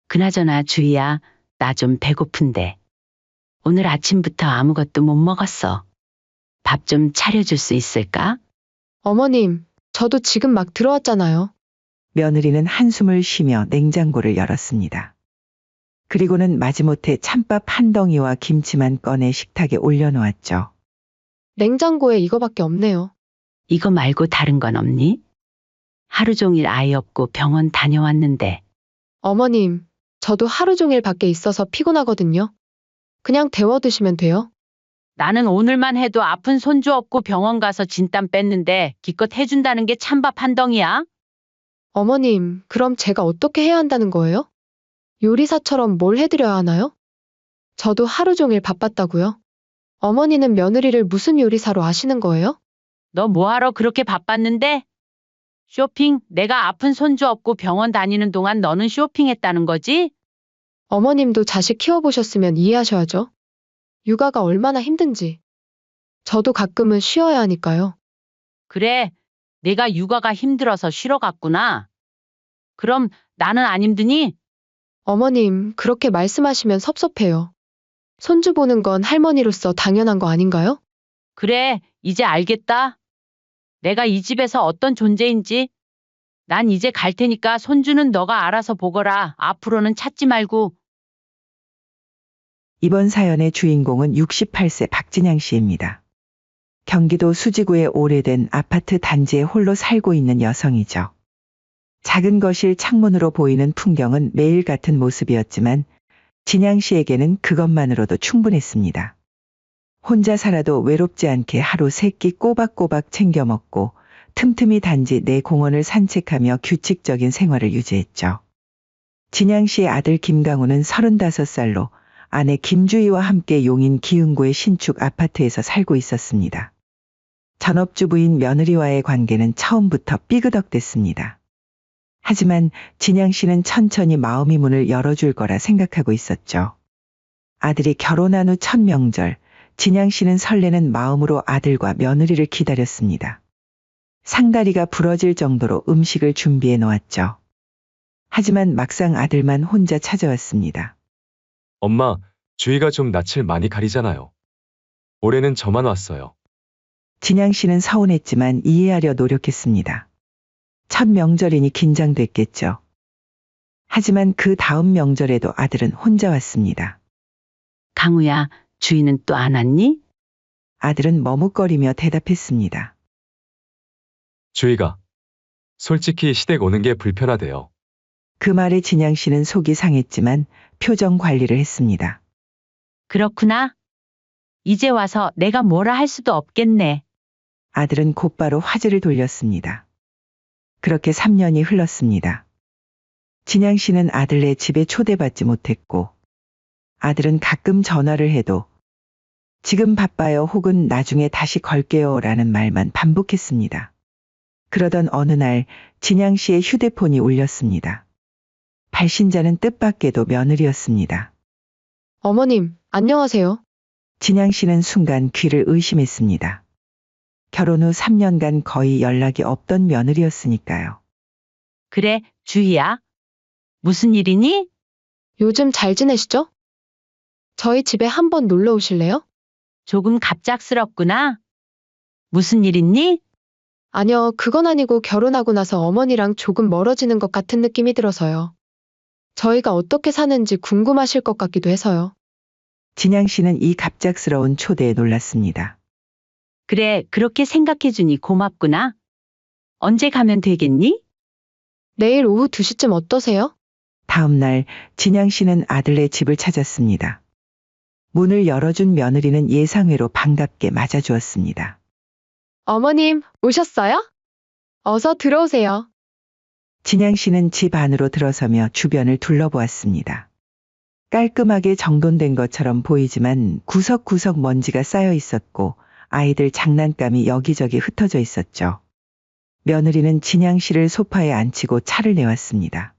그나저나 주희야, 나 좀 배고픈데. 오늘 아침부터 아무것도 못 먹었어. 밥 좀 차려줄 수 있을까? 어머님, 저도 지금 막 들어왔잖아요. 며느리는 한숨을 쉬며 냉장고를 열었습니다. 그리고는 마지못해 찬밥 한 덩이와 김치만 꺼내 식탁에 올려놓았죠. 냉장고에 이거밖에 없네요. 이거 말고 다른 건 없니? 하루 종일 아이 없고 병원 다녀왔는데. 어머님, 저도 하루 종일 밖에 있어서 피곤하거든요. 그냥 데워 드시면 돼요. 나는 오늘만 해도 아픈 손주 없고 병원 가서 진땀 뺐는데 기껏 해준다는 게 찬밥 한 덩이야? 어머님, 그럼 제가 어떻게 해야 한다는 거예요? 요리사처럼 뭘 해드려야 하나요? 저도 하루 종일 바빴다고요. 어머니는 며느리를 무슨 요리사로 아시는 거예요? 너 뭐하러 그렇게 바빴는데? 쇼핑? 내가 아픈 손주 없고 병원 다니는 동안 너는 쇼핑했다는 거지? 어머님도 자식 키워보셨으면 이해하셔야죠. 육아가 얼마나 힘든지. 저도 가끔은 쉬어야 하니까요. 그래, 내가 육아가 힘들어서 쉬러 갔구나. 그럼 나는 안 힘드니? 어머님, 그렇게 말씀하시면 섭섭해요. 손주 보는 건 할머니로서 당연한 거 아닌가요? 그래, 이제 알겠다. 내가 이 집에서 어떤 존재인지. 난 이제 갈 테니까 손주는 너가 알아서 보거라. 앞으로는 찾지 말고. 이번 사연의 주인공은 68세 박진양 씨입니다. 경기도 수지구의 오래된 아파트 단지에 홀로 살고 있는 여성이죠. 작은 거실 창문으로 보이는 풍경은 매일 같은 모습이었지만 진양 씨에게는 그것만으로도 충분했습니다. 혼자 살아도 외롭지 않게 하루 3끼 꼬박꼬박 챙겨 먹고 틈틈이 단지 내 공원을 산책하며 규칙적인 생활을 유지했죠. 진양 씨의 아들 김강우는 35살로 아내 김주희와 함께 용인 기흥구의 신축 아파트에서 살고 있었습니다. 전업주부인 며느리와의 관계는 처음부터 삐그덕댔습니다. 하지만 진양 씨는 천천히 마음의 문을 열어줄 거라 생각하고 있었죠. 아들이 결혼한 후 첫 명절, 진양 씨는 설레는 마음으로 아들과 며느리를 기다렸습니다. 상다리가 부러질 정도로 음식을 준비해 놓았죠. 하지만 막상 아들만 혼자 찾아왔습니다. 엄마, 주희가 좀 낯을 많이 가리잖아요. 올해는 저만 왔어요. 진양 씨는 서운했지만 이해하려 노력했습니다. 첫 명절이니 긴장됐겠죠. 하지만 그 다음 명절에도 아들은 혼자 왔습니다. 강우야, 주인은 또 안 왔니? 아들은 머뭇거리며 대답했습니다. 주희가. 솔직히 시댁 오는 게 불편하대요. 그 말에 진양 씨는 속이 상했지만 표정 관리를 했습니다. 그렇구나. 이제 와서 내가 뭐라 할 수도 없겠네. 아들은 곧바로 화제를 돌렸습니다. 그렇게 3년이 흘렀습니다. 진양 씨는 아들네 집에 초대받지 못했고 아들은 가끔 전화를 해도 지금 바빠요 혹은 나중에 다시 걸게요 라는 말만 반복했습니다. 그러던 어느 날 진양 씨의 휴대폰이 울렸습니다. 발신자는 뜻밖에도 며느리였습니다. 어머님, 안녕하세요. 진양 씨는 순간 귀를 의심했습니다. 결혼 후 3년간 거의 연락이 없던 며느리였으니까요. 그래, 주희야. 무슨 일이니? 요즘 잘 지내시죠? 저희 집에 한번 놀러 오실래요? 조금 갑작스럽구나. 무슨 일 있니? 아니요, 그건 아니고 결혼하고 나서 어머니랑 조금 멀어지는 것 같은 느낌이 들어서요. 저희가 어떻게 사는지 궁금하실 것 같기도 해서요. 진양 씨는 이 갑작스러운 초대에 놀랐습니다. 그래, 그렇게 생각해주니 고맙구나. 언제 가면 되겠니? 내일 오후 2시쯤 어떠세요? 다음 날 진양 씨는 아들네 집을 찾았습니다. 문을 열어준 며느리는 예상외로 반갑게 맞아주었습니다. 어머님, 오셨어요? 어서 들어오세요. 진양 씨는 집 안으로 들어서며 주변을 둘러보았습니다. 깔끔하게 정돈된 것처럼 보이지만 구석구석 먼지가 쌓여 있었고 아이들 장난감이 여기저기 흩어져 있었죠. 며느리는 진양 씨를 소파에 앉히고 차를 내왔습니다.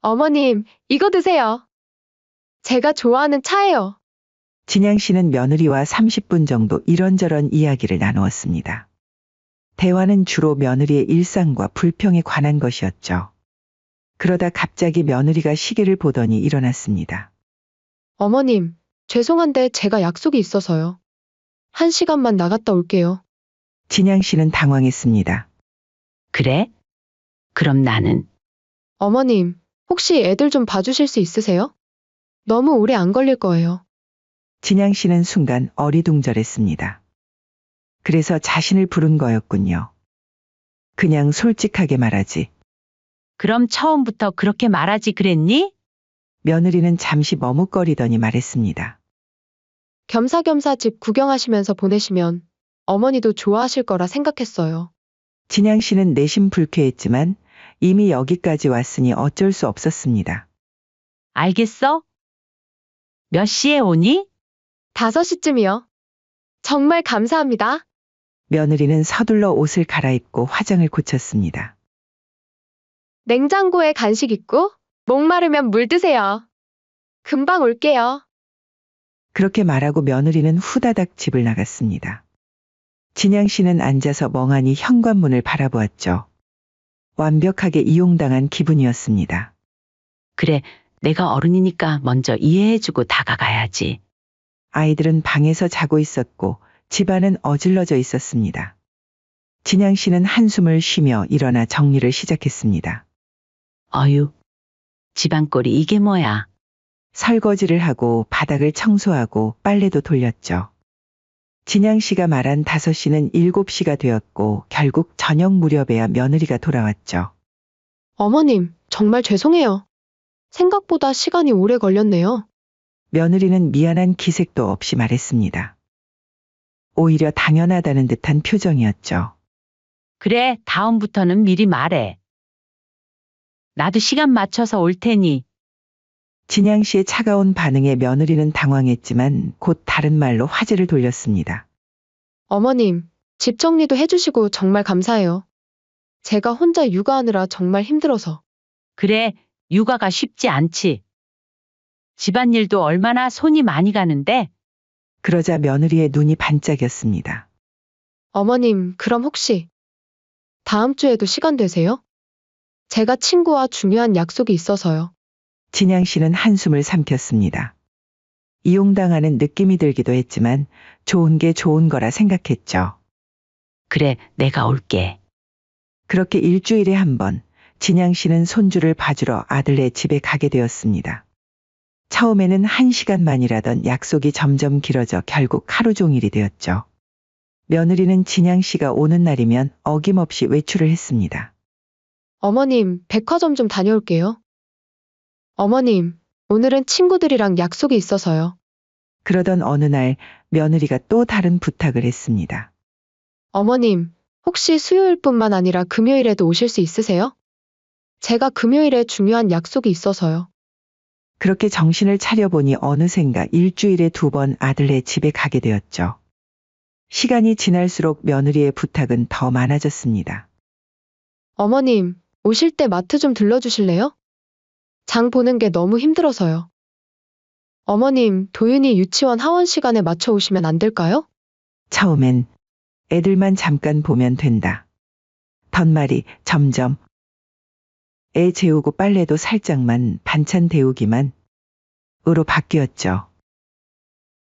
어머님, 이거 드세요. 제가 좋아하는 차예요. 진양 씨는 며느리와 30분 정도 이런저런 이야기를 나누었습니다. 대화는 주로 며느리의 일상과 불평에 관한 것이었죠. 그러다 갑자기 며느리가 시계를 보더니 일어났습니다. 어머님, 죄송한데 제가 약속이 있어서요. 1시간만 나갔다 올게요. 진양 씨는 당황했습니다. 그래? 그럼 나는 어머님, 혹시 애들 좀 봐주실 수 있으세요? 너무 오래 안 걸릴 거예요. 진양 씨는 순간 어리둥절했습니다. 그래서 자신을 부른 거였군요. 그냥 솔직하게 말하지. 그럼 처음부터 그렇게 말하지 그랬니? 며느리는 잠시 머뭇거리더니 말했습니다. 겸사겸사 집 구경하시면서 보내시면 어머니도 좋아하실 거라 생각했어요. 진양 씨는 내심 불쾌했지만 이미 여기까지 왔으니 어쩔 수 없었습니다. 알겠어? 몇 시에 오니? 5시쯤이요. 정말 감사합니다. 며느리는 서둘러 옷을 갈아입고 화장을 고쳤습니다. 냉장고에 간식 있고 목마르면 물 드세요. 금방 올게요. 그렇게 말하고 며느리는 후다닥 집을 나갔습니다. 진양 씨는 앉아서 멍하니 현관문을 바라보았죠. 완벽하게 이용당한 기분이었습니다. 그래, 내가 어른이니까 먼저 이해해주고 다가가야지. 아이들은 방에서 자고 있었고 집안은 어질러져 있었습니다. 진양 씨는 한숨을 쉬며 일어나 정리를 시작했습니다. 어휴, 집안꼴이 이게 뭐야? 설거지를 하고 바닥을 청소하고 빨래도 돌렸죠. 진양 씨가 말한 5시는 7시가 되었고 결국 저녁 무렵에야 며느리가 돌아왔죠. 어머님, 정말 죄송해요. 생각보다 시간이 오래 걸렸네요. 며느리는 미안한 기색도 없이 말했습니다. 오히려 당연하다는 듯한 표정이었죠. 그래, 다음부터는 미리 말해. 나도 시간 맞춰서 올 테니. 진양 씨의 차가운 반응에 며느리는 당황했지만 곧 다른 말로 화제를 돌렸습니다. 어머님, 집 정리도 해주시고 정말 감사해요. 제가 혼자 육아하느라 정말 힘들어서. 그래, 육아가 쉽지 않지. 집안일도 얼마나 손이 많이 가는데? 그러자 며느리의 눈이 반짝였습니다. 어머님, 그럼 혹시 다음 주에도 시간 되세요? 제가 친구와 중요한 약속이 있어서요. 진양 씨는 한숨을 삼켰습니다. 이용당하는 느낌이 들기도 했지만 좋은 게 좋은 거라 생각했죠. 그래, 내가 올게. 그렇게 일주일에 한 번 진양 씨는 손주를 봐주러 아들네 집에 가게 되었습니다. 처음에는 1시간만이라던 약속이 점점 길어져 결국 하루 종일이 되었죠. 며느리는 진양 씨가 오는 날이면 어김없이 외출을 했습니다. 어머님, 백화점 좀 다녀올게요. 어머님, 오늘은 친구들이랑 약속이 있어서요. 그러던 어느 날 며느리가 또 다른 부탁을 했습니다. 어머님, 혹시 수요일뿐만 아니라 금요일에도 오실 수 있으세요? 제가 금요일에 중요한 약속이 있어서요. 그렇게 정신을 차려보니 어느샌가 일주일에 2번 아들네 집에 가게 되었죠. 시간이 지날수록 며느리의 부탁은 더 많아졌습니다. 어머님, 오실 때 마트 좀 들러주실래요? 장 보는 게 너무 힘들어서요. 어머님, 도윤이 유치원 하원 시간에 맞춰 오시면 안 될까요? 처음엔 애들만 잠깐 보면 된다. 덧말이 점점 애 재우고 빨래도 살짝만 반찬 데우기만 으로 바뀌었죠.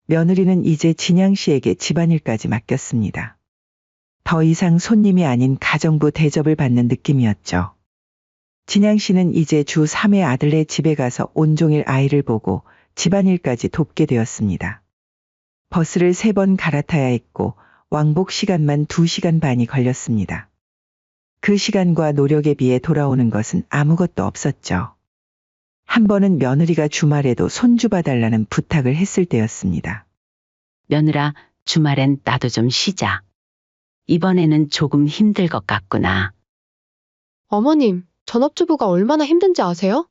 며느리는 이제 진양 씨에게 집안일까지 맡겼습니다. 더 이상 손님이 아닌 가정부 대접을 받는 느낌이었죠. 진양 씨는 이제 주 3회 아들네 집에 가서 온종일 아이를 보고 집안일까지 돕게 되었습니다. 버스를 3번 갈아타야 했고 왕복 시간만 2시간 반이 걸렸습니다. 그 시간과 노력에 비해 돌아오는 것은 아무것도 없었죠. 한 번은 며느리가 주말에도 손주 봐달라는 부탁을 했을 때였습니다. 며느라, 주말엔 나도 좀 쉬자. 이번에는 조금 힘들 것 같구나. 어머님, 전업주부가 얼마나 힘든지 아세요?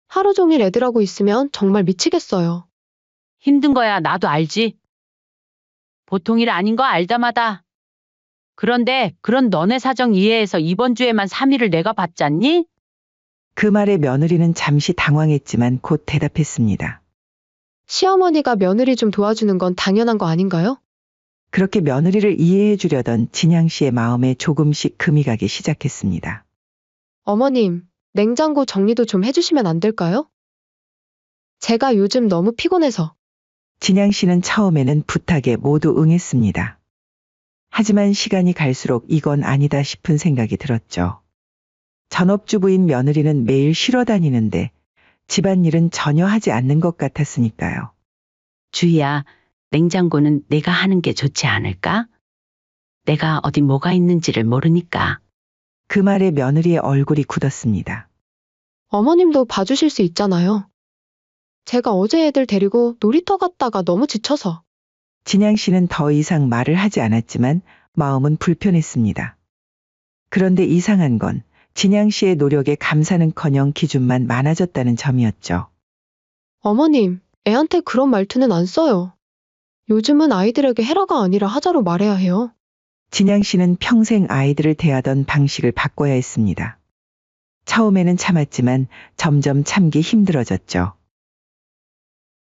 하루 종일 애들하고 있으면 정말 미치겠어요. 힘든 거야, 나도 알지. 보통 일 아닌 거 알다마다. 그런데 그런 너네 사정 이해해서 이번 주에만 3일을 내가 받잖니? 그 말에 며느리는 잠시 당황했지만 곧 대답했습니다. 시어머니가 며느리 좀 도와주는 건 당연한 거 아닌가요? 그렇게 며느리를 이해해 주려던 진양 씨의 마음에 조금씩 금이 가기 시작했습니다. 어머님, 냉장고 정리도 좀 해주시면 안 될까요? 제가 요즘 너무 피곤해서. 진양 씨는 처음에는 부탁에 모두 응했습니다. 하지만 시간이 갈수록 이건 아니다 싶은 생각이 들었죠. 전업주부인 며느리는 매일 쉬러 다니는데 집안일은 전혀 하지 않는 것 같았으니까요. 주희야, 냉장고는 내가 하는 게 좋지 않을까? 내가 어디 뭐가 있는지를 모르니까. 그 말에 며느리의 얼굴이 굳었습니다. 어머님도 봐주실 수 있잖아요. 제가 어제 애들 데리고 놀이터 갔다가 너무 지쳐서. 진양 씨는 더 이상 말을 하지 않았지만 마음은 불편했습니다. 그런데 이상한 건 진양 씨의 노력에 감사는커녕 기준만 많아졌다는 점이었죠. 어머님, 애한테 그런 말투는 안 써요. 요즘은 아이들에게 해라가 아니라 하자로 말해야 해요. 진양 씨는 평생 아이들을 대하던 방식을 바꿔야 했습니다. 처음에는 참았지만 점점 참기 힘들어졌죠.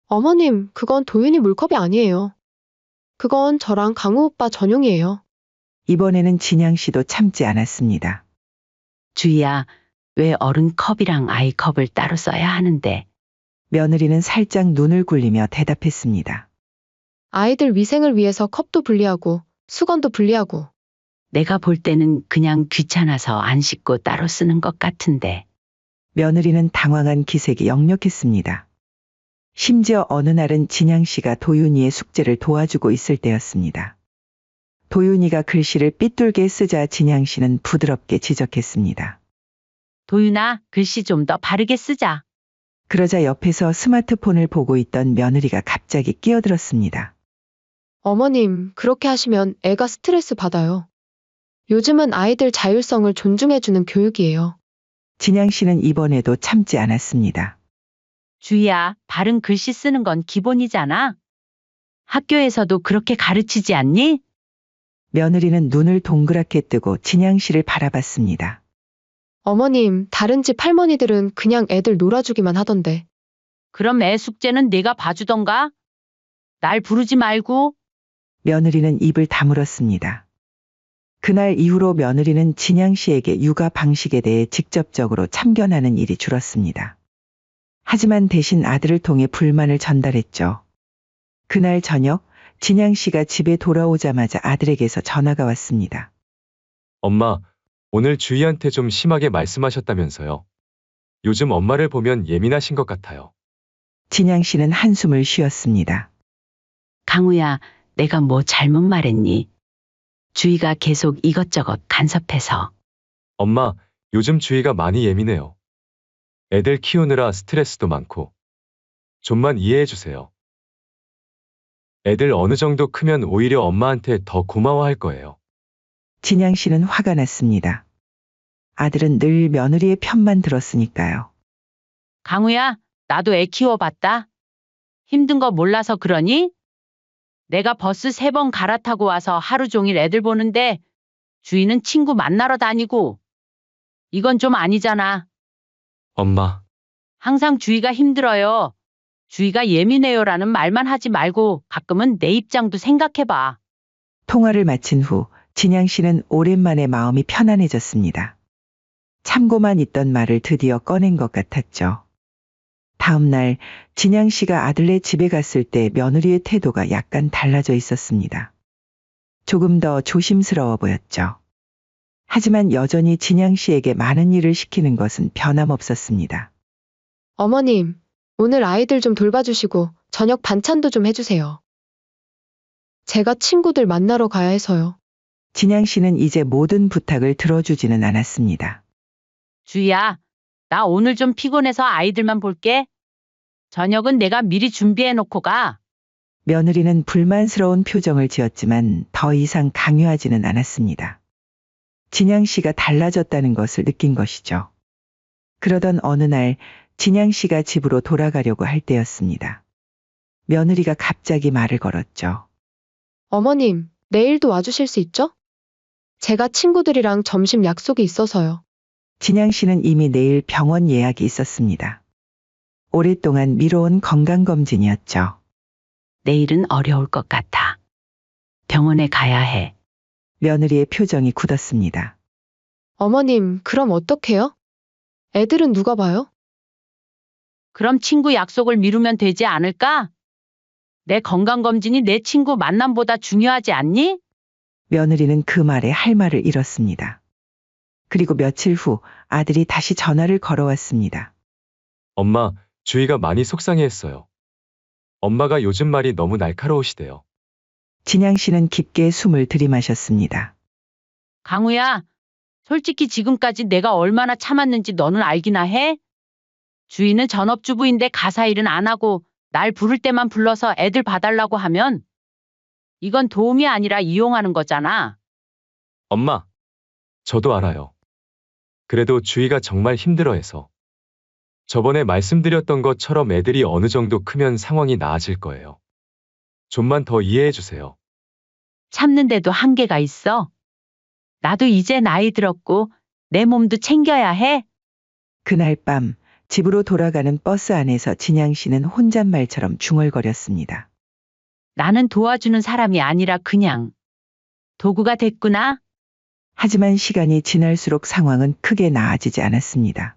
어머님, 그건 도윤이 물컵이 아니에요. 그건 저랑 강우 오빠 전용이에요. 이번에는 진양 씨도 참지 않았습니다. 주희야, 왜 어른 컵이랑 아이 컵을 따로 써야 하는데? 며느리는 살짝 눈을 굴리며 대답했습니다. 아이들 위생을 위해서 컵도 분리하고 수건도 분리하고. 내가 볼 때는 그냥 귀찮아서 안 씻고 따로 쓰는 것 같은데. 며느리는 당황한 기색이 역력했습니다. 심지어 어느 날은 진양 씨가 도윤이의 숙제를 도와주고 있을 때였습니다. 도윤이가 글씨를 삐뚤게 쓰자 진양 씨는 부드럽게 지적했습니다. 도윤아, 글씨 좀 더 바르게 쓰자. 그러자 옆에서 스마트폰을 보고 있던 며느리가 갑자기 끼어들었습니다. 어머님, 그렇게 하시면 애가 스트레스 받아요. 요즘은 아이들 자율성을 존중해주는 교육이에요. 진양 씨는 이번에도 참지 않았습니다. 주희야, 바른 글씨 쓰는 건 기본이잖아. 학교에서도 그렇게 가르치지 않니? 며느리는 눈을 동그랗게 뜨고 진양 씨를 바라봤습니다. 어머님, 다른 집 할머니들은 그냥 애들 놀아주기만 하던데. 그럼 애 숙제는 내가 봐주던가? 날 부르지 말고. 며느리는 입을 다물었습니다. 그날 이후로 며느리는 진양 씨에게 육아 방식에 대해 직접적으로 참견하는 일이 줄었습니다. 하지만 대신 아들을 통해 불만을 전달했죠. 그날 저녁 진양 씨가 집에 돌아오자마자 아들에게서 전화가 왔습니다. 엄마, 오늘 주희한테 좀 심하게 말씀하셨다면서요. 요즘 엄마를 보면 예민하신 것 같아요. 진양 씨는 한숨을 쉬었습니다. 강우야, 내가 뭐 잘못 말했니? 주희가 계속 이것저것 간섭해서. 엄마, 요즘 주희가 많이 예민해요. 애들 키우느라 스트레스도 많고. 좀만 이해해 주세요. 애들 어느 정도 크면 오히려 엄마한테 더 고마워할 거예요. 진양 씨는 화가 났습니다. 아들은 늘 며느리의 편만 들었으니까요. 강우야, 나도 애 키워봤다. 힘든 거 몰라서 그러니? 내가 버스 3번 갈아타고 와서 하루 종일 애들 보는데 주희는 친구 만나러 다니고. 이건 좀 아니잖아. 엄마, 항상 주희가 힘들어요. 주희가 예민해요라는 말만 하지 말고 가끔은 내 입장도 생각해봐. 통화를 마친 후 진양 씨는 오랜만에 마음이 편안해졌습니다. 참고만 있던 말을 드디어 꺼낸 것 같았죠. 다음 날 진양 씨가 아들네 집에 갔을 때 며느리의 태도가 약간 달라져 있었습니다. 조금 더 조심스러워 보였죠. 하지만 여전히 진양 씨에게 많은 일을 시키는 것은 변함없었습니다. 어머님, 오늘 아이들 좀 돌봐주시고 저녁 반찬도 좀 해주세요. 제가 친구들 만나러 가야 해서요. 진양 씨는 이제 모든 부탁을 들어주지는 않았습니다. 주희야, 나 오늘 좀 피곤해서 아이들만 볼게. 저녁은 내가 미리 준비해놓고 가. 며느리는 불만스러운 표정을 지었지만 더 이상 강요하지는 않았습니다. 진양 씨가 달라졌다는 것을 느낀 것이죠. 그러던 어느 날 진양 씨가 집으로 돌아가려고 할 때였습니다. 며느리가 갑자기 말을 걸었죠. 어머님, 내일도 와주실 수 있죠? 제가 친구들이랑 점심 약속이 있어서요. 진양 씨는 이미 내일 병원 예약이 있었습니다. 오랫동안 미뤄온 건강검진이었죠. 내일은 어려울 것 같아. 병원에 가야 해. 며느리의 표정이 굳었습니다. 어머님, 그럼 어떡해요? 애들은 누가 봐요? 그럼 친구 약속을 미루면 되지 않을까? 내 건강검진이 내 친구 만남보다 중요하지 않니? 며느리는 그 말에 할 말을 잃었습니다. 그리고 며칠 후 아들이 다시 전화를 걸어왔습니다. 엄마, 주희가 많이 속상해했어요. 엄마가 요즘 말이 너무 날카로우시대요. 진양 씨는 깊게 숨을 들이마셨습니다. 강우야, 솔직히 지금까지 내가 얼마나 참았는지 너는 알기나 해? 주희는 전업주부인데 가사 일은 안 하고 날 부를 때만 불러서 애들 봐달라고 하면 이건 도움이 아니라 이용하는 거잖아. 엄마, 저도 알아요. 그래도 주희가 정말 힘들어해서. 저번에 말씀드렸던 것처럼 애들이 어느 정도 크면 상황이 나아질 거예요. 좀만 더 이해해 주세요. 참는데도 한계가 있어. 나도 이제 나이 들었고 내 몸도 챙겨야 해. 그날 밤 집으로 돌아가는 버스 안에서 진양 씨는 혼잣말처럼 중얼거렸습니다. 나는 도와주는 사람이 아니라 그냥 도구가 됐구나. 하지만 시간이 지날수록 상황은 크게 나아지지 않았습니다.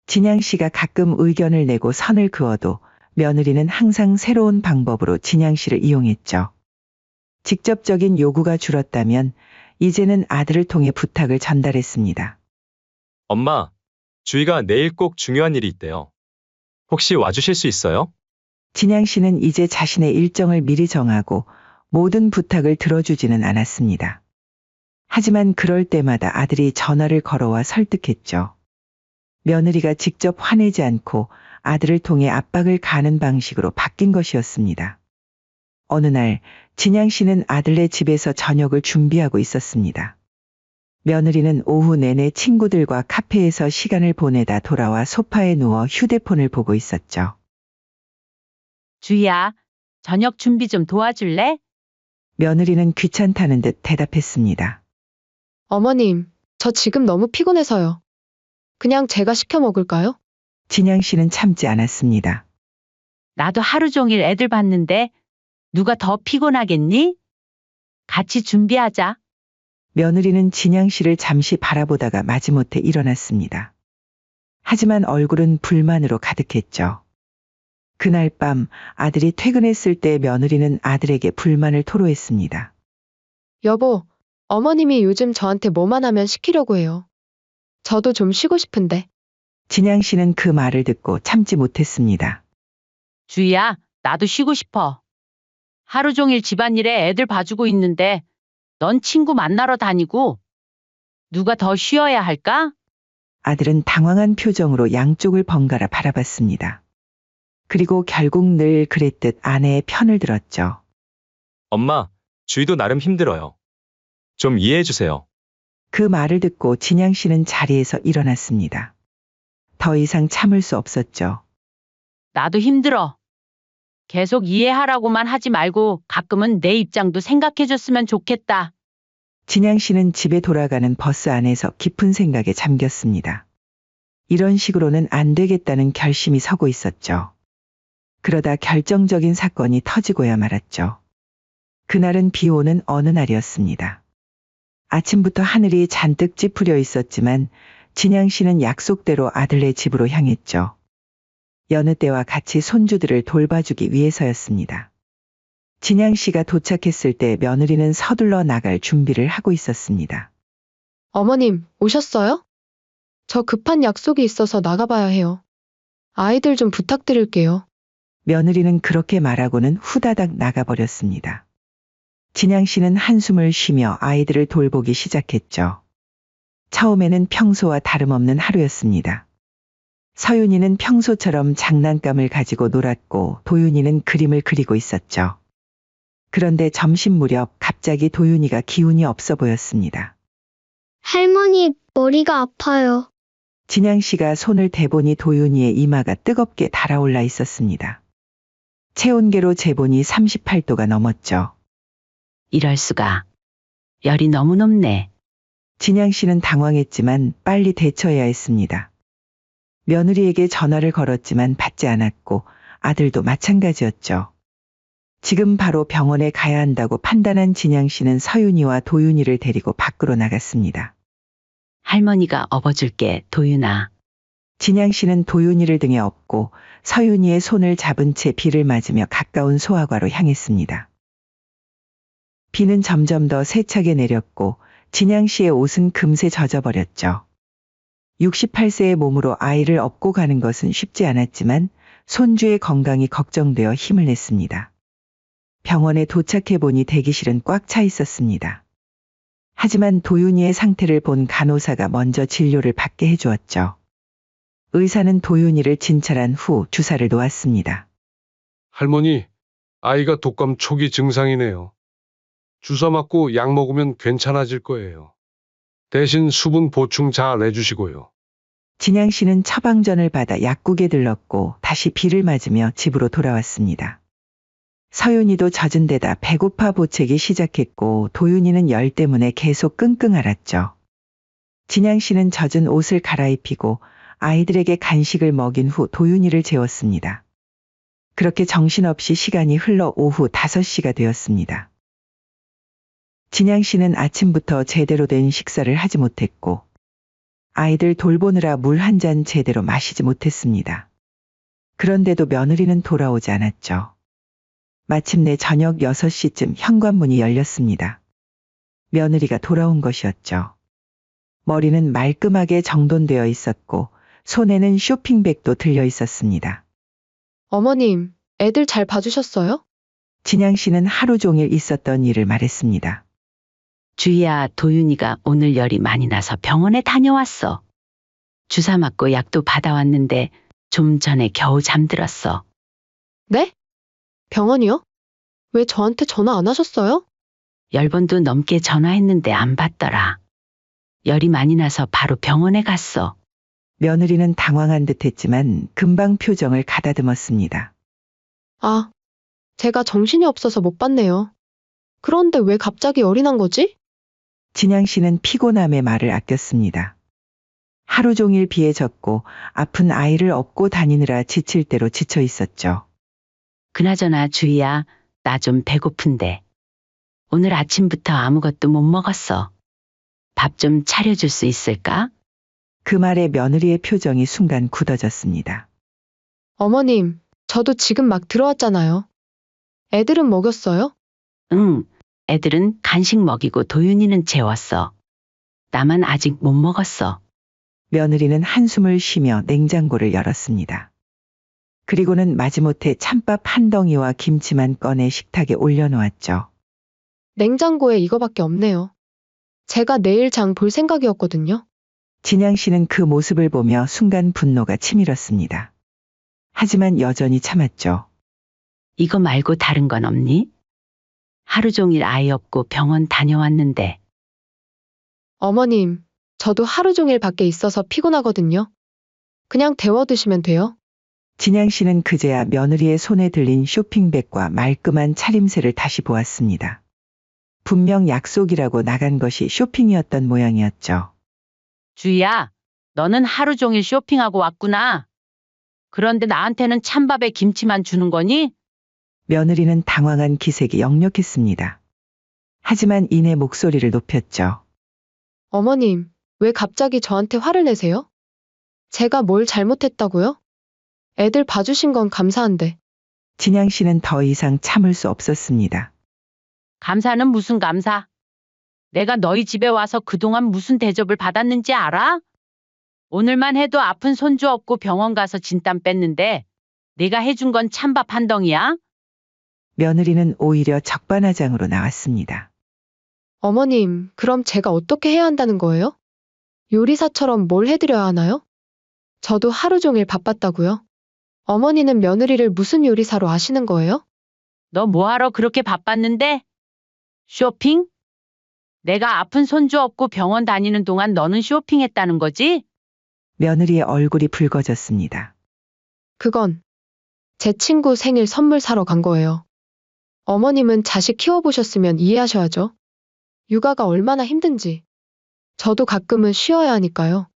진양 씨가 가끔 의견을 내고 선을 그어도 며느리는 항상 새로운 방법으로 진양 씨를 이용했죠. 직접적인 요구가 줄었다면 이제는 아들을 통해 부탁을 전달했습니다. 엄마, 주희가 내일 꼭 중요한 일이 있대요. 혹시 와주실 수 있어요? 진양 씨는 이제 자신의 일정을 미리 정하고 모든 부탁을 들어주지는 않았습니다. 하지만 그럴 때마다 아들이 전화를 걸어와 설득했죠. 며느리가 직접 화내지 않고 아들을 통해 압박을 가하는 방식으로 바뀐 것이었습니다. 어느 날 진양 씨는 아들네 집에서 저녁을 준비하고 있었습니다. 며느리는 오후 내내 친구들과 카페에서 시간을 보내다 돌아와 소파에 누워 휴대폰을 보고 있었죠. 주희야, 저녁 준비 좀 도와줄래? 며느리는 귀찮다는 듯 대답했습니다. 어머님, 저 지금 너무 피곤해서요. 그냥 제가 시켜 먹을까요? 진양 씨는 참지 않았습니다. 나도 하루 종일 애들 봤는데 누가 더 피곤하겠니? 같이 준비하자. 며느리는 진양 씨를 잠시 바라보다가 마지못해 일어났습니다. 하지만 얼굴은 불만으로 가득했죠. 그날 밤 아들이 퇴근했을 때 며느리는 아들에게 불만을 토로했습니다. 여보, 어머님이 요즘 저한테 뭐만 하면 시키려고 해요. 저도 좀 쉬고 싶은데. 진양 씨는 그 말을 듣고 참지 못했습니다. 주희야, 나도 쉬고 싶어. 하루 종일 집안일에 애들 봐주고 있는데 넌 친구 만나러 다니고 누가 더 쉬어야 할까? 아들은 당황한 표정으로 양쪽을 번갈아 바라봤습니다. 그리고 결국 늘 그랬듯 아내의 편을 들었죠. 엄마, 주희도 나름 힘들어요. 좀 이해해 주세요. 그 말을 듣고 진양 씨는 자리에서 일어났습니다. 더 이상 참을 수 없었죠. 나도 힘들어. 계속 이해하라고만 하지 말고 가끔은 내 입장도 생각해줬으면 좋겠다. 진양 씨는 집에 돌아가는 버스 안에서 깊은 생각에 잠겼습니다. 이런 식으로는 안 되겠다는 결심이 서고 있었죠. 그러다 결정적인 사건이 터지고야 말았죠. 그날은 비 오는 어느 날이었습니다. 아침부터 하늘이 잔뜩 찌푸려 있었지만 진양 씨는 약속대로 아들네 집으로 향했죠. 여느 때와 같이 손주들을 돌봐주기 위해서였습니다. 진양 씨가 도착했을 때 며느리는 서둘러 나갈 준비를 하고 있었습니다. 어머님, 오셨어요? 저 급한 약속이 있어서 나가봐야 해요. 아이들 좀 부탁드릴게요. 며느리는 그렇게 말하고는 후다닥 나가버렸습니다. 진양 씨는 한숨을 쉬며 아이들을 돌보기 시작했죠. 처음에는 평소와 다름없는 하루였습니다. 서윤이는 평소처럼 장난감을 가지고 놀았고 도윤이는 그림을 그리고 있었죠. 그런데 점심 무렵 갑자기 도윤이가 기운이 없어 보였습니다. 할머니, 머리가 아파요. 진양 씨가 손을 대보니 도윤이의 이마가 뜨겁게 달아올라 있었습니다. 체온계로 재보니 38도가 넘었죠. 이럴 수가. 열이 너무 높네. 진양 씨는 당황했지만 빨리 대처해야 했습니다. 며느리에게 전화를 걸었지만 받지 않았고 아들도 마찬가지였죠. 지금 바로 병원에 가야 한다고 판단한 진양 씨는 서윤이와 도윤이를 데리고 밖으로 나갔습니다. 할머니가 업어줄게, 도윤아. 진양 씨는 도윤이를 등에 업고 서윤이의 손을 잡은 채 비를 맞으며 가까운 소아과로 향했습니다. 비는 점점 더 세차게 내렸고 진양 씨의 옷은 금세 젖어버렸죠. 68세의 몸으로 아이를 업고 가는 것은 쉽지 않았지만 손주의 건강이 걱정되어 힘을 냈습니다. 병원에 도착해보니 대기실은 꽉 차 있었습니다. 하지만 도윤이의 상태를 본 간호사가 먼저 진료를 받게 해주었죠. 의사는 도윤이를 진찰한 후 주사를 놓았습니다. 할머니, 아이가 독감 초기 증상이네요. 주사 맞고 약 먹으면 괜찮아질 거예요. 대신 수분 보충 잘 해주시고요. 진양 씨는 처방전을 받아 약국에 들렀고 다시 비를 맞으며 집으로 돌아왔습니다. 서윤이도 젖은 데다 배고파 보채기 시작했고 도윤이는 열 때문에 계속 끙끙 앓았죠. 진양 씨는 젖은 옷을 갈아입히고 아이들에게 간식을 먹인 후 도윤이를 재웠습니다. 그렇게 정신없이 시간이 흘러 오후 5시가 되었습니다. 진양 씨는 아침부터 제대로 된 식사를 하지 못했고 아이들 돌보느라 물 한 잔 제대로 마시지 못했습니다. 그런데도 며느리는 돌아오지 않았죠. 마침내 저녁 6시쯤 현관문이 열렸습니다. 며느리가 돌아온 것이었죠. 머리는 말끔하게 정돈되어 있었고 손에는 쇼핑백도 들려 있었습니다. 어머님, 애들 잘 봐주셨어요? 진양 씨는 하루 종일 있었던 일을 말했습니다. 주희야, 도윤이가 오늘 열이 많이 나서 병원에 다녀왔어. 주사 맞고 약도 받아왔는데 좀 전에 겨우 잠들었어. 네? 병원이요? 왜 저한테 전화 안 하셨어요? 10번도 넘게 전화했는데 안 받더라. 열이 많이 나서 바로 병원에 갔어. 며느리는 당황한 듯했지만 금방 표정을 가다듬었습니다. 아, 제가 정신이 없어서 못 봤네요. 그런데 왜 갑자기 열이 난 거지? 진양 씨는 피곤함에 말을 아꼈습니다. 하루 종일 비에 젖고 아픈 아이를 업고 다니느라 지칠 대로 지쳐 있었죠. 그나저나 주희야, 나 좀 배고픈데. 오늘 아침부터 아무것도 못 먹었어. 밥 좀 차려줄 수 있을까? 그 말에 며느리의 표정이 순간 굳어졌습니다. 어머님, 저도 지금 막 들어왔잖아요. 애들은 먹였어요? 응, 애들은 간식 먹이고 도윤이는 재웠어. 나만 아직 못 먹었어. 며느리는 한숨을 쉬며 냉장고를 열었습니다. 그리고는 마지못해 찬밥 한 덩이와 김치만 꺼내 식탁에 올려놓았죠. 냉장고에 이거밖에 없네요. 제가 내일 장 볼 생각이었거든요. 진양 씨는 그 모습을 보며 순간 분노가 치밀었습니다. 하지만 여전히 참았죠. 이거 말고 다른 건 없니? 하루 종일 아이 없고 병원 다녀왔는데. 어머님, 저도 하루 종일 밖에 있어서 피곤하거든요. 그냥 데워 드시면 돼요. 진양 씨는 그제야 며느리의 손에 들린 쇼핑백과 말끔한 차림새를 다시 보았습니다. 분명 약속이라고 나간 것이 쇼핑이었던 모양이었죠. 주희야, 너는 하루 종일 쇼핑하고 왔구나. 그런데 나한테는 찬밥에 김치만 주는 거니? 며느리는 당황한 기색이 역력했습니다. 하지만 이내 목소리를 높였죠. 어머님, 왜 갑자기 저한테 화를 내세요? 제가 뭘 잘못했다고요? 애들 봐주신 건 감사한데. 진양 씨는 더 이상 참을 수 없었습니다. 감사는 무슨 감사? 내가 너희 집에 와서 그동안 무슨 대접을 받았는지 알아? 오늘만 해도 아픈 손주 업고 병원 가서 진땀 뺐는데 내가 해준 건 찬밥 한 덩이야? 며느리는 오히려 적반하장으로 나왔습니다. 어머님, 그럼 제가 어떻게 해야 한다는 거예요? 요리사처럼 뭘 해드려야 하나요? 저도 하루 종일 바빴다고요. 어머니는 며느리를 무슨 요리사로 아시는 거예요? 너 뭐하러 그렇게 바빴는데? 쇼핑? 내가 아픈 손주 업고 병원 다니는 동안 너는 쇼핑했다는 거지? 며느리의 얼굴이 붉어졌습니다. 그건 제 친구 생일 선물 사러 간 거예요. 어머님은 자식 키워보셨으면 이해하셔야죠. 육아가 얼마나 힘든지. 저도 가끔은 쉬어야 하니까요.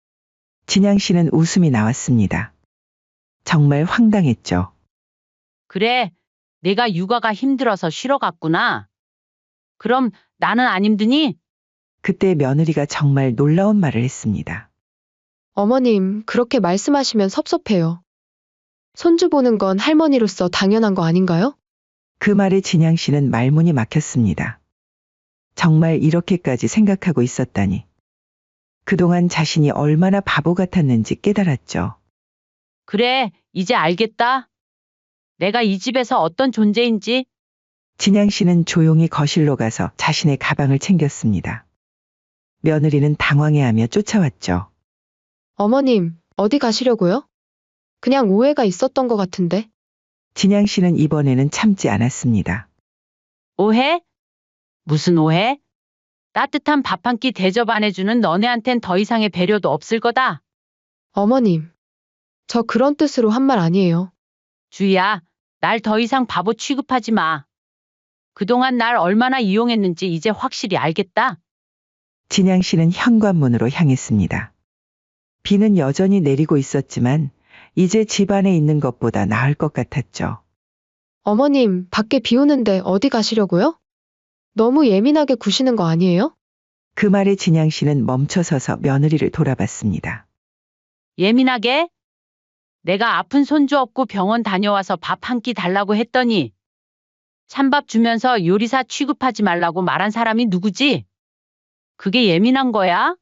진양 씨는 웃음이 나왔습니다. 정말 황당했죠. 그래, 내가 육아가 힘들어서 쉬러 갔구나. 그럼 나는 안 힘드니? 그때 며느리가 정말 놀라운 말을 했습니다. 어머님, 그렇게 말씀하시면 섭섭해요. 손주 보는 건 할머니로서 당연한 거 아닌가요? 그 말에 진양 씨는 말문이 막혔습니다. 정말 이렇게까지 생각하고 있었다니. 그동안 자신이 얼마나 바보 같았는지 깨달았죠. 그래, 이제 알겠다. 내가 이 집에서 어떤 존재인지. 진양 씨는 조용히 거실로 가서 자신의 가방을 챙겼습니다. 며느리는 당황해하며 쫓아왔죠. 어머님, 어디 가시려고요? 그냥 오해가 있었던 것 같은데. 진양 씨는 이번에는 참지 않았습니다. 오해? 무슨 오해? 따뜻한 밥 한 끼 대접 안 해주는 너네한텐 더 이상의 배려도 없을 거다. 어머님, 저 그런 뜻으로 한 말 아니에요. 주희야, 날 더 이상 바보 취급하지 마. 그동안 날 얼마나 이용했는지 이제 확실히 알겠다. 진양 씨는 현관문으로 향했습니다. 비는 여전히 내리고 있었지만 이제 집 안에 있는 것보다 나을 것 같았죠. 어머님, 밖에 비 오는데 어디 가시려고요? 너무 예민하게 구시는 거 아니에요? 그 말에 진양 씨는 멈춰서서 며느리를 돌아봤습니다. 예민하게? 내가 아픈 손주 업고 병원 다녀와서 밥 한 끼 달라고 했더니 찬밥 주면서 요리사 취급하지 말라고 말한 사람이 누구지? 그게 예민한 거야?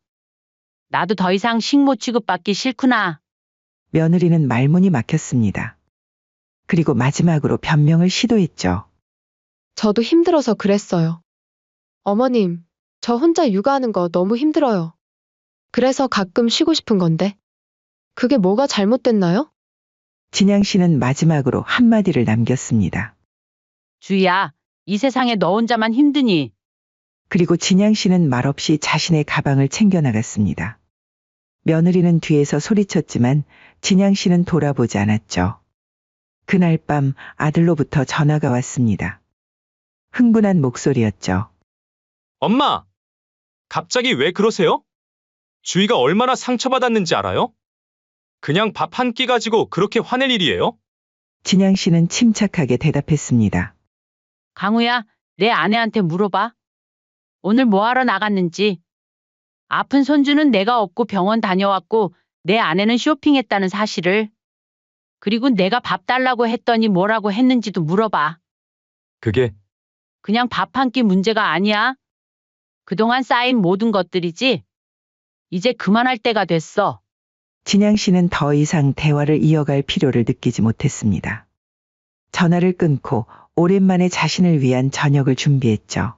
나도 더 이상 식모 취급받기 싫구나. 며느리는 말문이 막혔습니다. 그리고 마지막으로 변명을 시도했죠. 저도 힘들어서 그랬어요. 어머님, 저 혼자 육아하는 거 너무 힘들어요. 그래서 가끔 쉬고 싶은 건데. 그게 뭐가 잘못됐나요? 진양 씨는 마지막으로 한마디를 남겼습니다. 주희야, 이 세상에 너 혼자만 힘드니? 그리고 진양 씨는 말없이 자신의 가방을 챙겨 나갔습니다. 며느리는 뒤에서 소리쳤지만 진양 씨는 돌아보지 않았죠. 그날 밤 아들로부터 전화가 왔습니다. 흥분한 목소리였죠. 엄마! 갑자기 왜 그러세요? 주희가 얼마나 상처받았는지 알아요? 그냥 밥 한 끼 가지고 그렇게 화낼 일이에요? 진양 씨는 침착하게 대답했습니다. 강우야, 내 아내한테 물어봐. 오늘 뭐하러 나갔는지. 아픈 손주는 내가 업고 병원 다녀왔고 내 아내는 쇼핑했다는 사실을. 그리고 내가 밥 달라고 했더니 뭐라고 했는지도 물어봐. 그게 그냥 밥 한 끼 문제가 아니야. 그동안 쌓인 모든 것들이지. 이제 그만할 때가 됐어. 진양 씨는 더 이상 대화를 이어갈 필요를 느끼지 못했습니다. 전화를 끊고 오랜만에 자신을 위한 저녁을 준비했죠.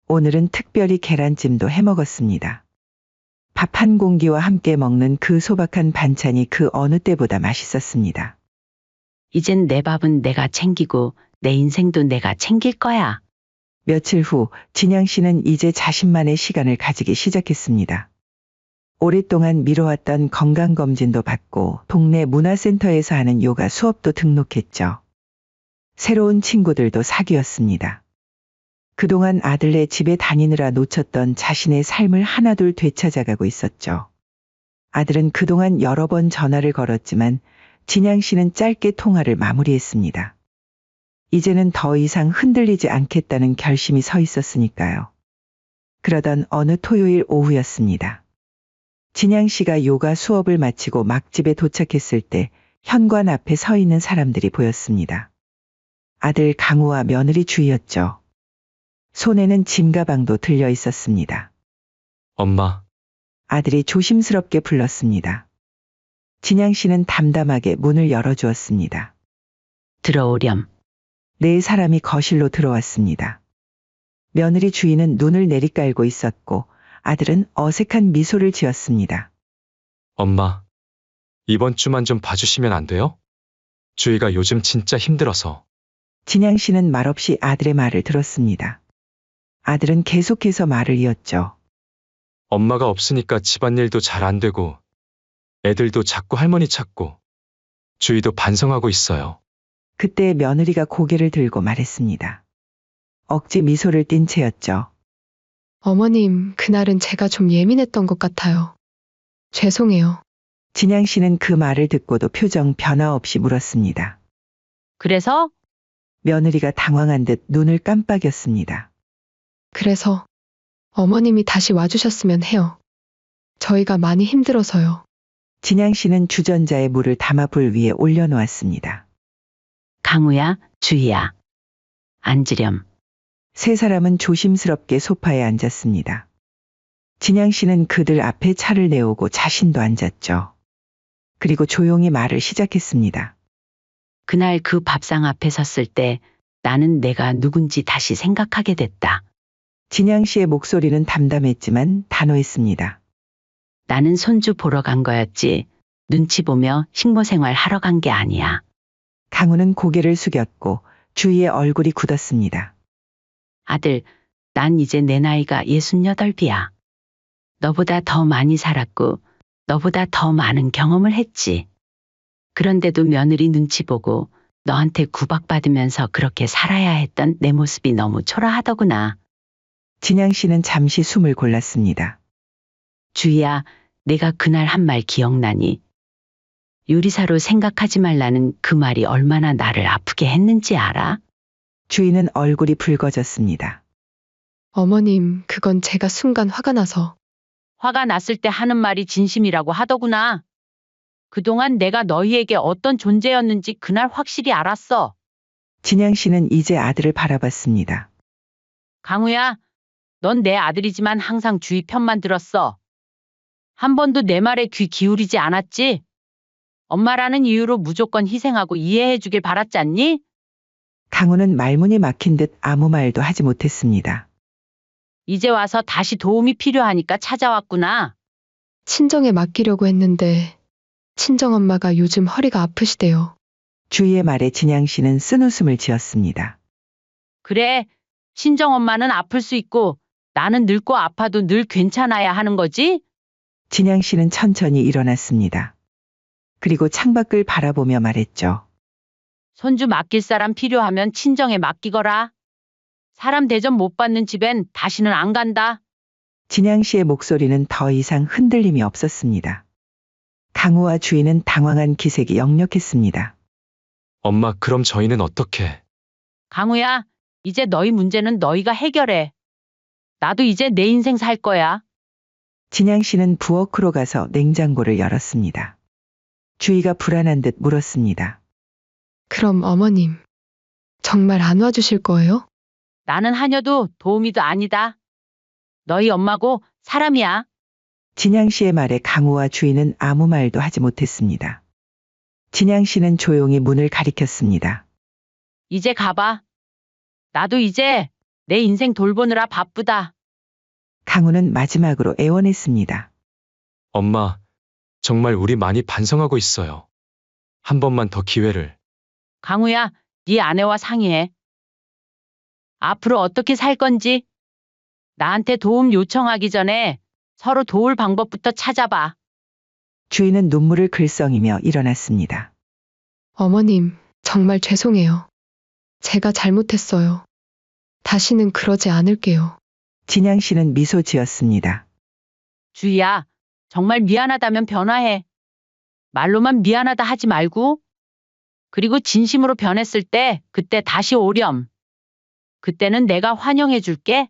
오늘은 특별히 계란찜도 해먹었습니다. 밥 한 공기와 함께 먹는 그 소박한 반찬이 그 어느 때보다 맛있었습니다. 이젠 내 밥은 내가 챙기고 내 인생도 내가 챙길 거야. 며칠 후 진양 씨는 이제 자신만의 시간을 가지기 시작했습니다. 오랫동안 미뤄왔던 건강검진도 받고 동네 문화센터에서 하는 요가 수업도 등록했죠. 새로운 친구들도 사귀었습니다. 그동안 아들네 집에 다니느라 놓쳤던 자신의 삶을 하나둘 되찾아가고 있었죠. 아들은 그동안 여러 번 전화를 걸었지만 진양 씨는 짧게 통화를 마무리했습니다. 이제는 더 이상 흔들리지 않겠다는 결심이 서 있었으니까요. 그러던 어느 토요일 오후였습니다. 진양 씨가 요가 수업을 마치고 막 집에 도착했을 때 현관 앞에 서 있는 사람들이 보였습니다. 아들 강우와 며느리 주희였죠. 손에는 짐가방도 들려 있었습니다. 엄마, 아들이 조심스럽게 불렀습니다. 진양 씨는 담담하게 문을 열어주었습니다. 들어오렴. 네 사람이 거실로 들어왔습니다. 며느리 주희는 눈을 내리깔고 있었고 아들은 어색한 미소를 지었습니다. 엄마. 이번 주만 좀 봐주시면 안 돼요? 주희가 요즘 진짜 힘들어서. 진양 씨는 말없이 아들의 말을 들었습니다. 아들은 계속해서 말을 이었죠. 엄마가 없으니까 집안일도 잘 안 되고 애들도 자꾸 할머니 찾고 주희도 반성하고 있어요. 그때 며느리가 고개를 들고 말했습니다. 억지 미소를 띤 채였죠. 어머님, 그날은 제가 좀 예민했던 것 같아요. 죄송해요. 진양 씨는 그 말을 듣고도 표정 변화 없이 물었습니다. 그래서? 며느리가 당황한 듯 눈을 깜빡였습니다. 그래서 어머님이 다시 와주셨으면 해요. 저희가 많이 힘들어서요. 진양 씨는 주전자에 물을 담아 불 위에 올려놓았습니다. 강우야, 주희야. 앉으렴. 세 사람은 조심스럽게 소파에 앉았습니다. 진양 씨는 그들 앞에 차를 내오고 자신도 앉았죠. 그리고 조용히 말을 시작했습니다. 그날 그 밥상 앞에 섰을 때 나는 내가 누군지 다시 생각하게 됐다. 진양 씨의 목소리는 담담했지만 단호했습니다. 나는 손주 보러 간 거였지. 눈치 보며 식모생활 하러 간 게 아니야. 강우는 고개를 숙였고 주희의 얼굴이 굳었습니다. 아들, 난 이제 내 나이가 68이야. 너보다 더 많이 살았고 너보다 더 많은 경험을 했지. 그런데도 며느리 눈치 보고 너한테 구박받으면서 그렇게 살아야 했던 내 모습이 너무 초라하더구나. 진양 씨는 잠시 숨을 골랐습니다. 주희야, 내가 그날 한 말 기억나니? 요리사로 생각하지 말라는 그 말이 얼마나 나를 아프게 했는지 알아? 주희는 얼굴이 붉어졌습니다. 어머님, 그건 제가 순간 화가 나서. 화가 났을 때 하는 말이 진심이라고 하더구나. 그동안 내가 너희에게 어떤 존재였는지 그날 확실히 알았어. 진양 씨는 이제 아들을 바라봤습니다. 강우야, 넌 내 아들이지만 항상 주희 편만 들었어. 한 번도 내 말에 귀 기울이지 않았지? 엄마라는 이유로 무조건 희생하고 이해해 주길 바랐지 않니? 강우는 말문이 막힌 듯 아무 말도 하지 못했습니다. 이제 와서 다시 도움이 필요하니까 찾아왔구나. 친정에 맡기려고 했는데 친정엄마가 요즘 허리가 아프시대요. 주희의 말에 진양 씨는 쓴웃음을 지었습니다. 그래, 친정엄마는 아플 수 있고 나는 늙고 아파도 늘 괜찮아야 하는 거지? 진양 씨는 천천히 일어났습니다. 그리고 창밖을 바라보며 말했죠. 손주 맡길 사람 필요하면 친정에 맡기거라. 사람 대접 못 받는 집엔 다시는 안 간다. 진양 씨의 목소리는 더 이상 흔들림이 없었습니다. 강우와 주희는 당황한 기색이 역력했습니다. 엄마, 그럼 저희는 어떻게? 강우야, 이제 너희 문제는 너희가 해결해. 나도 이제 내 인생 살 거야. 진양 씨는 부엌으로 가서 냉장고를 열었습니다. 주희가 불안한 듯 물었습니다. 그럼 어머님, 정말 안 와주실 거예요? 나는 하녀도 도우미도 아니다. 너희 엄마고 사람이야. 진양 씨의 말에 강우와 주희는 아무 말도 하지 못했습니다. 진양 씨는 조용히 문을 가리켰습니다. 이제 가봐. 나도 이제 내 인생 돌보느라 바쁘다. 강우는 마지막으로 애원했습니다. 엄마, 정말 우리 많이 반성하고 있어요. 한 번만 더 기회를. 강우야, 네 아내와 상의해. 앞으로 어떻게 살 건지 나한테 도움 요청하기 전에 서로 도울 방법부터 찾아봐. 주희는 눈물을 글썽이며 일어났습니다. 어머님, 정말 죄송해요. 제가 잘못했어요. 다시는 그러지 않을게요. 진양 씨는 미소 지었습니다. 주희야, 정말 미안하다면 변화해. 말로만 미안하다 하지 말고. 그리고 진심으로 변했을 때 그때 다시 오렴. 그때는 내가 환영해 줄게.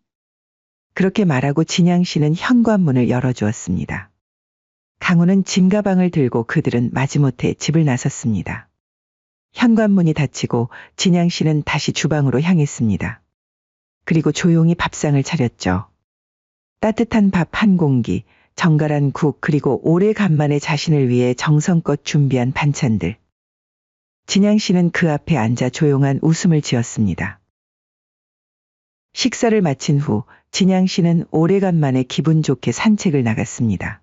그렇게 말하고 진양 씨는 현관문을 열어주었습니다. 강우는 짐가방을 들고 그들은 마지못해 집을 나섰습니다. 현관문이 닫히고 진양 씨는 다시 주방으로 향했습니다. 그리고 조용히 밥상을 차렸죠. 따뜻한 밥 한 공기, 정갈한 국, 그리고 오래간만에 자신을 위해 정성껏 준비한 반찬들. 진양 씨는 그 앞에 앉아 조용한 웃음을 지었습니다. 식사를 마친 후 진양 씨는 오래간만에 기분 좋게 산책을 나갔습니다.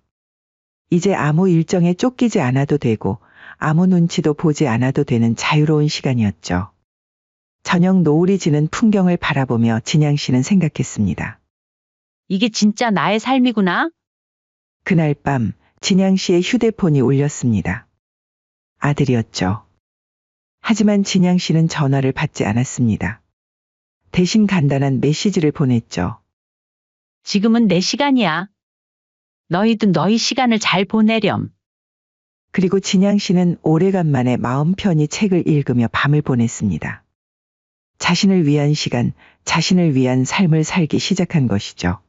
이제 아무 일정에 쫓기지 않아도 되고 아무 눈치도 보지 않아도 되는 자유로운 시간이었죠. 저녁 노을이 지는 풍경을 바라보며 진양 씨는 생각했습니다. 이게 진짜 나의 삶이구나. 그날 밤 진양 씨의 휴대폰이 울렸습니다. 아들이었죠. 하지만 진양 씨는 전화를 받지 않았습니다. 대신 간단한 메시지를 보냈죠. 지금은 내 시간이야. 너희도 너희 시간을 잘 보내렴. 그리고 진양 씨는 오래간만에 마음 편히 책을 읽으며 밤을 보냈습니다. 자신을 위한 시간, 자신을 위한 삶을 살기 시작한 것이죠.